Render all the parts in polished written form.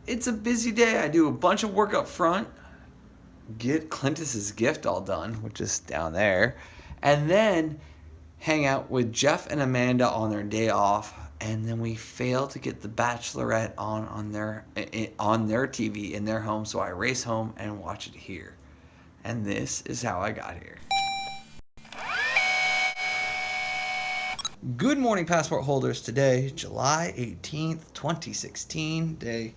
it's a busy day. I do a bunch of work up front, get Clintus's gift all done, which is down there, and then hang out with Jeff and Amanda on their day off, and then we fail to get The Bachelorette on their TV in their home, so I race home and watch it here. And this is how I got here. Good morning, passport holders. Today, July 18th, 2016, day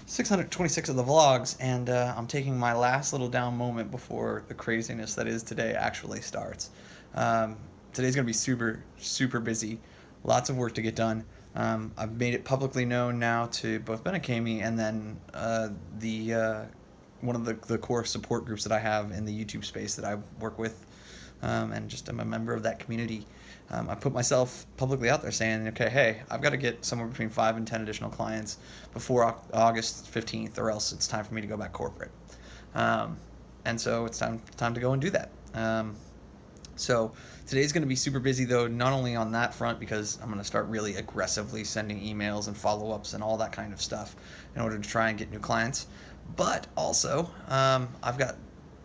626 of the vlogs, and I'm taking my last little down moment before the craziness that is today actually starts. Today's going to be super, super busy. Lots of work to get done. I've made it publicly known now to both Ben and Kami, and then one of the core support groups that I have in the YouTube space that I work with, and just am a member of that community. I put myself publicly out there saying, okay, hey, I've got to get somewhere between 5 and 10 additional clients before August 15th, or else it's time for me to go back corporate. And so it's time to go and do that. So today's going to be super busy, though, not only on that front, because I'm going to start really aggressively sending emails and follow-ups and all that kind of stuff in order to try and get new clients, but also I've got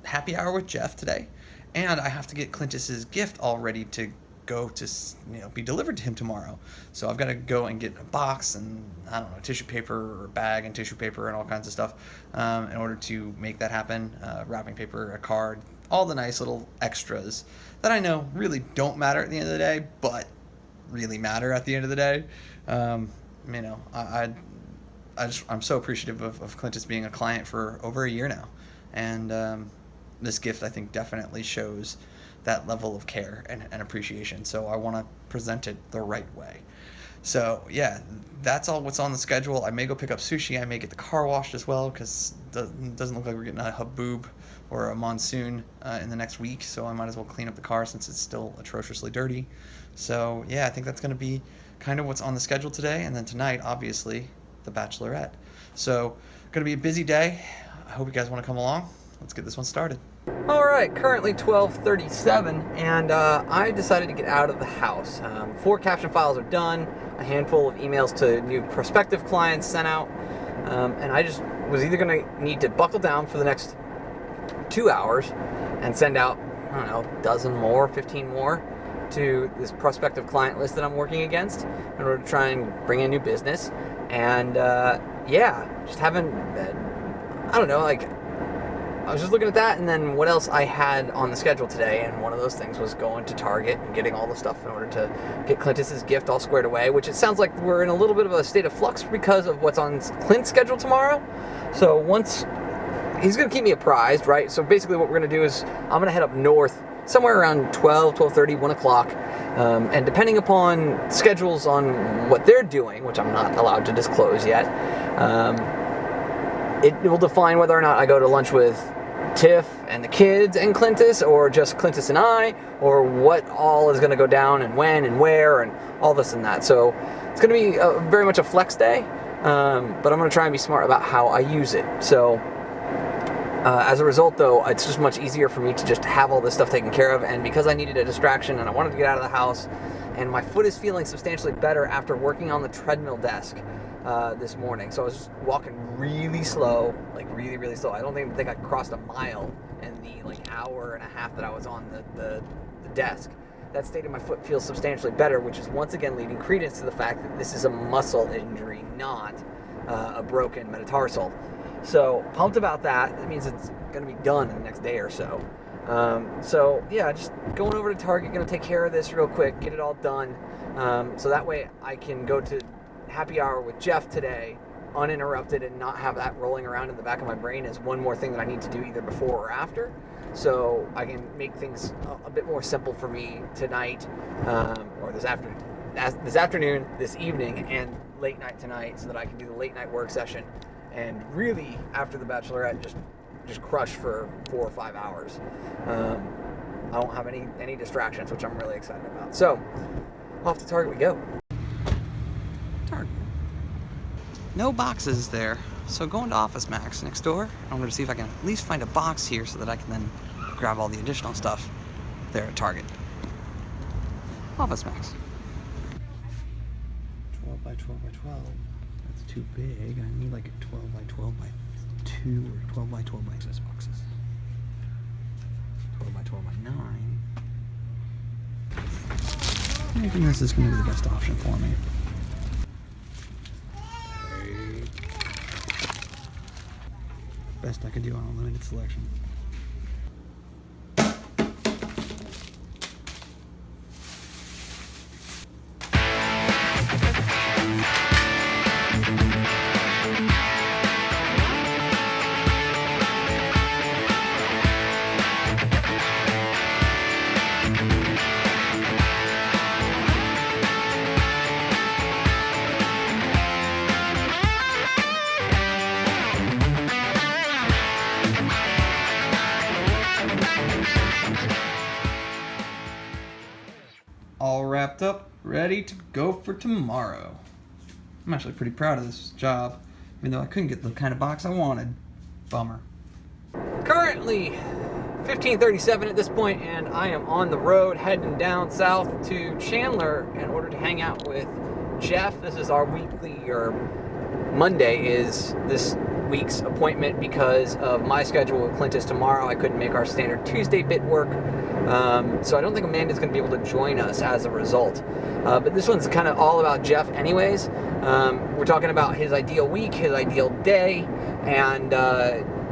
happy hour with Jeff today, and I have to get Clintus's gift all ready to go to be delivered to him tomorrow. So I've got to go and get a box and, I don't know, tissue paper or a bag and tissue paper and all kinds of stuff in order to make that happen. Wrapping paper, a card, all the nice little extras that I know really don't matter at the end of the day, but really matter at the end of the day. I'm so appreciative of Clintus being a client for over a year now, and this gift, I think, definitely shows that level of care and appreciation. So I want to present it the right way. So yeah, that's all what's on the schedule. I may go pick up sushi. I may get the car washed as well, because it doesn't look like we're getting a haboob or a monsoon in the next week. So I might as well clean up the car since it's still atrociously dirty. So yeah, I think that's going to be kind of what's on the schedule today. And then tonight, obviously, The Bachelorette. So going to be a busy day. I hope you guys want to come along. Let's get this one started. Alright, currently 12:37, and I decided to get out of the house. 4 caption files are done, a handful of emails to new prospective clients sent out, and I just was either going to need to buckle down for the next 2 hours and send out, I don't know, a dozen more, 15 more to this prospective client list that I'm working against in order to try and bring in new business, and just haven't, I don't know, like, I was just looking at that, and then what else I had on the schedule today, and one of those things was going to Target and getting all the stuff in order to get Clintus's gift all squared away, which it sounds like we're in a little bit of a state of flux because of what's on Clint's schedule tomorrow. So once, he's going to keep me apprised, right? So basically what we're going to do is I'm going to head up north somewhere around 12:30, 1 o'clock, and depending upon schedules on what they're doing, which I'm not allowed to disclose yet, it will define whether or not I go to lunch with Tiff and the kids and Clintus, or just Clintus and I, or what all is going to go down and when and where and all this and that. So it's going to be very much a flex day, but I'm going to try and be smart about how I use it. So as a result, though, it's just much easier for me to just have all this stuff taken care of, and because I needed a distraction and I wanted to get out of the house, and my foot is feeling substantially better after working on the treadmill desk this morning. So I was just walking really slow, like really, really slow. I don't even think I crossed a mile in the hour and a half that I was on the desk. That state of my foot feels substantially better, which is once again leading credence to the fact that this is a muscle injury, not a broken metatarsal. So pumped about that. That means it's going to be done in the next day or so. So yeah, just going over to Target, going to take care of this real quick, get it all done, so that way I can go to happy hour with Jeff today uninterrupted and not have that rolling around in the back of my brain as one more thing that I need to do either before or after, so I can make things a bit more simple for me tonight, or this afternoon, this evening, and late night tonight, so that I can do the late night work session and really, after the Bachelorette, just crush for 4 or 5 hours. I don't have any distractions, which I'm really excited about. So off to Target we go. Target. No boxes there, so going to Office Max next door. I'm going to see if I can at least find a box here so that I can then grab all the additional stuff there at Target. Office Max. 12 by 12 by 12. That's too big. I need like a 12 by 2 or 12 by 12 by 6 boxes. 12 by 12 by 9. I think this is going to be the best option for me. Best I could do on a limited selection. All wrapped up, ready to go for tomorrow. I'm actually pretty proud of this job, even though I couldn't get the kind of box I wanted. Bummer. Currently 15:37 at this point, and I am on the road heading down south to Chandler in order to hang out with Jeff. This is our weekly, or Monday is this week's appointment because of my schedule with Clintus tomorrow. I couldn't make our standard Tuesday bit work. So I don't think Amanda's going to be able to join us as a result. But this one's kind of all about Jeff anyways. We're talking about his ideal week, his ideal day, and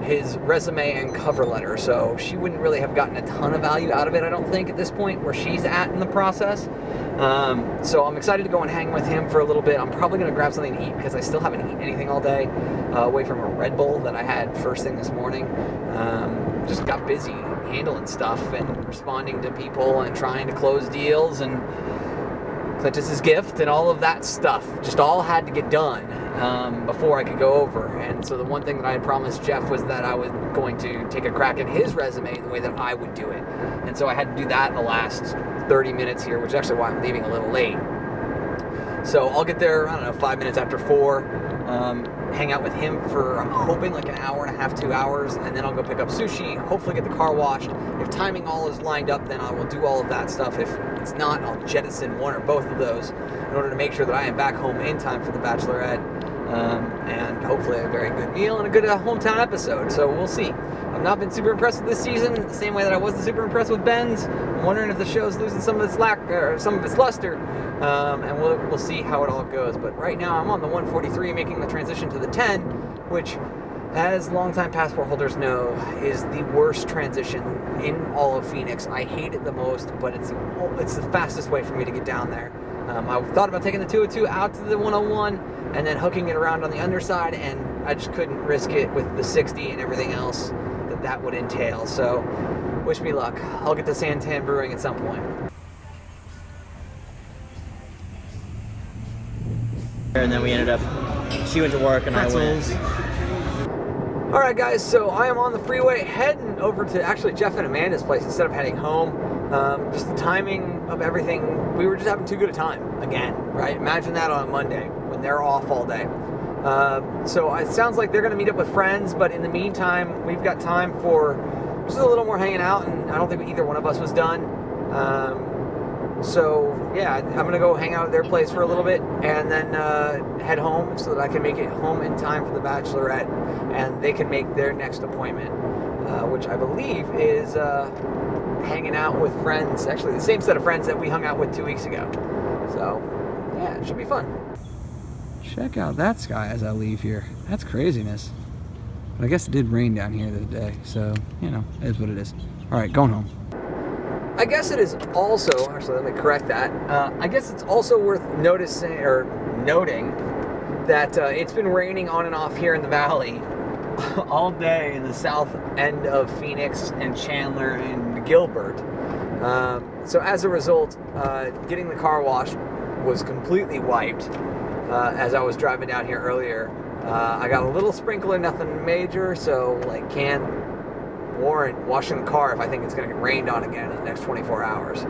his resume and cover letter. So she wouldn't really have gotten a ton of value out of it, I don't think, at this point where she's at in the process. So I'm excited to go and hang with him for a little bit. I'm probably going to grab something to eat because I still haven't eaten anything all day, away from a Red Bull that I had first thing this morning. Just got busy handling stuff and responding to people and trying to close deals and Clintus's gift and all of that stuff. Just all had to get done before I could go over. And so the one thing that I had promised Jeff was that I was going to take a crack at his resume the way that I would do it. And so I had to do that in the last 30 minutes here, which is actually why I'm leaving a little late. So I'll get there, I don't know, 5 minutes after 4. Hang out with him for, I'm hoping, like an hour and a half, 2 hours, and then I'll go pick up sushi, hopefully get the car washed. If timing all is lined up, then I will do all of that stuff. If it's not, I'll jettison one or both of those in order to make sure that I am back home in time for the Bachelorette, and hopefully a very good meal and a good hometown episode. So we'll see. I've not been super impressed with this season the same way that I wasn't super impressed with Ben's. I'm wondering if the show's losing some of its some of its luster, and we'll see how it all goes. But right now I'm on the 143, making the transition to the 10, which, as longtime passport holders know, is the worst transition in all of Phoenix. I hate it the most, but it's the fastest way for me to get down there. I thought about taking the 202 out to the 101 and then hooking it around on the underside, and I just couldn't risk it with the 60 and everything else that would entail. So wish me luck. I'll get to Santan Brewing at some point. And then we ended up, she went to work and Pretzels. I went. Alright guys, so I am on the freeway heading over to actually Jeff and Amanda's place instead of heading home. Just the timing of everything, we were just having too good a time again, right? Imagine that on a Monday when they're off all day. So it sounds like they're going to meet up with friends, but in the meantime, we've got time for just a little more hanging out, and I don't think either one of us was done. So yeah, I'm going to go hang out at their place for a little bit and then head home so that I can make it home in time for the Bachelorette and they can make their next appointment, which I believe is hanging out with friends, actually the same set of friends that we hung out with 2 weeks ago. So yeah, it should be fun. Check out that sky as I leave here. That's craziness. But I guess it did rain down here the day, so, you know, it is what it is. Alright, going home. I guess it is also, actually let me correct that, I guess it's also worth noticing, or noting, that it's been raining on and off here in the valley all day in the south end of Phoenix and Chandler and Gilbert. So as a result, getting the car washed was completely wiped. As I was driving down here earlier, I got a little sprinkler, nothing major, so like can't warrant washing the car if I think it's going to get rained on again in the next 24 hours.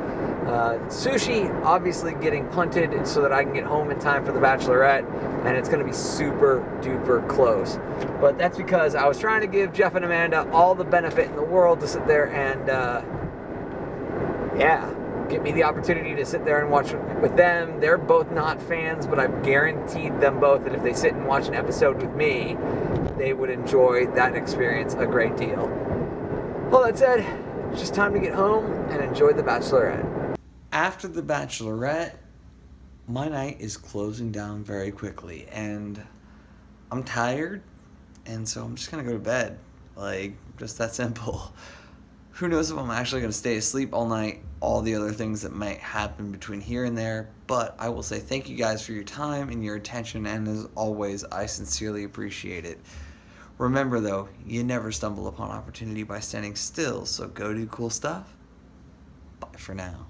Sushi obviously getting punted so that I can get home in time for the Bachelorette, and it's going to be super duper close. But that's because I was trying to give Jeff and Amanda all the benefit in the world to sit there and yeah, get me the opportunity to sit there and watch with them. They're both not fans, but I've guaranteed them both that if they sit and watch an episode with me, they would enjoy that experience a great deal. Well, that said, it's just time to get home and enjoy The Bachelorette. After The Bachelorette, my night is closing down very quickly, and I'm tired, and so I'm just gonna go to bed. Like, just that simple. Who knows if I'm actually gonna stay asleep all night, all the other things that might happen between here and there, but I will say thank you guys for your time and your attention, and as always, I sincerely appreciate it. Remember though, you never stumble upon opportunity by standing still, so go do cool stuff. Bye for now.